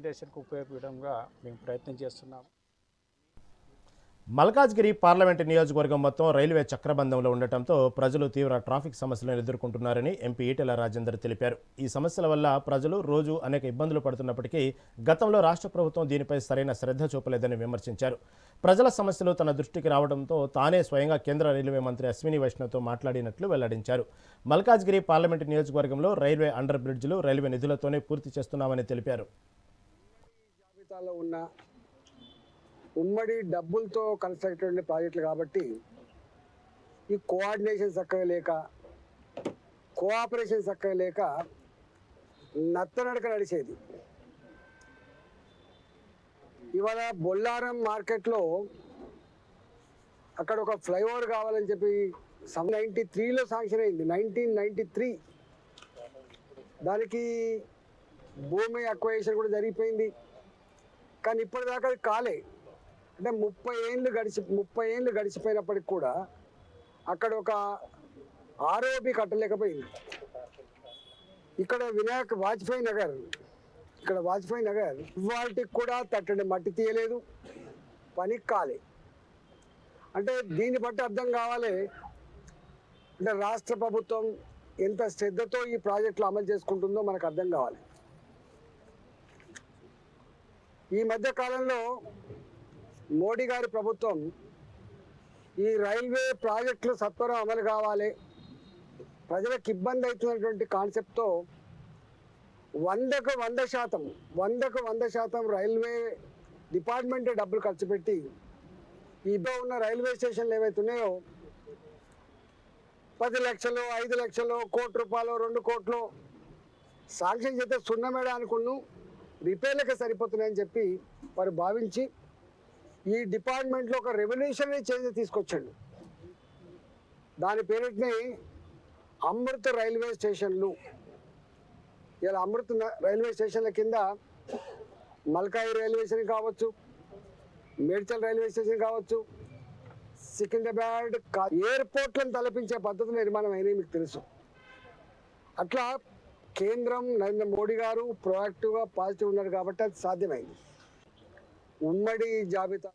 దేశానికి ఉపయోగపడంగా మేము ప్రయత్నం చేస్తున్నాం. మల్కాజ్గిరి పార్లమెంటు నియోజకవర్గం మొత్తం రైల్వే చక్రబంధంలో ఉండటంతో ప్రజలు తీవ్ర ట్రాఫిక్ సమస్యలను ఎదుర్కొంటున్నారని ఎంపీ ఈటెల రాజేందర్ తెలిపారు. ఈ సమస్యల వల్ల ప్రజలు రోజు అనేక ఇబ్బందులు పడుతున్నప్పటికీ గతంలో రాష్ట్ర ప్రభుత్వం దీనిపై సరైన శ్రద్ధ చూపలేదని విమర్శించారు. ప్రజల సమస్యలు తన దృష్టికి రావడంతో తానే స్వయంగా కేంద్ర రైల్వే మంత్రి అశ్విని వైష్ణవ్తో మాట్లాడినట్లు వెల్లడించారు. మల్కాజ్గిరి పార్లమెంటు నియోజకవర్గంలో రైల్వే అండర్ బ్రిడ్జ్లు రైల్వే నిధులతోనే పూర్తి చేస్తున్నామని తెలిపారు. ఉమ్మడి డబ్బులతో కన్స్ట్రక్ట్ అయిన ప్రాజెక్టులు కాబట్టి ఈ కోఆర్డినేషన్ చక్కగా లేక, కోఆపరేషన్ చక్కగా లేక నత్తనడక నడిచేది. ఇవాళ బొల్లారం మార్కెట్లో అక్కడ ఒక ఫ్లైఓవర్ కావాలని చెప్పి 93లో శాంక్షన్ అయింది. 1993 దానికి భూమి అక్వైజేషన్ కూడా జరిగిపోయింది. కానీ ఇప్పటిదాకా అది కాలే. అంటే 30 ఏళ్ళు గడిచిపోయినప్పటికి కూడా అక్కడ ఒక ఆర్ఓబి కట్టలేకపోయింది. ఇక్కడ వాజ్పేయి నగర్ వాటికి కూడా తట్టడి మట్టి తీయలేదు, పనికి కాలే. అంటే దీన్ని బట్టి అర్థం కావాలి, అంటే రాష్ట్ర ప్రభుత్వం ఎంత శ్రద్ధతో ఈ ప్రాజెక్టులు అమలు చేసుకుంటుందో మనకు అర్థం కావాలి. ఈ మధ్య కాలంలో మోడీ గారి ప్రభుత్వం ఈ రైల్వే ప్రాజెక్టులు సత్వరం అమలు కావాలి, ప్రజలకు ఇబ్బంది అవుతున్నటువంటి కాన్సెప్ట్తో 100కు 100% రైల్వే డిపార్ట్మెంటే డబ్బులు ఖర్చు పెట్టి ఇప్పుడు ఉన్న రైల్వే స్టేషన్లు ఏవైతున్నాయో 10 లక్షలు, 5 లక్షలు, ₹1 కోటి, 2 కోట్లు శాంక్షన్ చేస్తే సున్నమేడానుకును రిపేర్లకే సరిపోతున్నాయని చెప్పి వారు భావించి ఈ డిపార్ట్మెంట్లో ఒక రెవల్యూషనరీ చేంజ్ తీసుకొచ్చాడు. దాని పేరుని అమృత్ రైల్వే స్టేషన్లు. ఇలా అమృత్ రైల్వే స్టేషన్ల కింద మల్కాయి రైల్వే స్టేషన్ కావచ్చు, మేడ్చల్ రైల్వే స్టేషన్ కావచ్చు, సికింద్రాబాద్ ఎయిర్పోర్ట్లను తలపించే పద్ధతి నిర్మాణం అయినవి మీకు తెలుసు. అట్లా కేంద్రం నరేంద్ర మోడీ గారు ప్రొయాక్టివ్గా పాజిటివ్ ఉన్నారు కాబట్టి అది సాధ్యమైంది. ఉమ్మడి జాబితా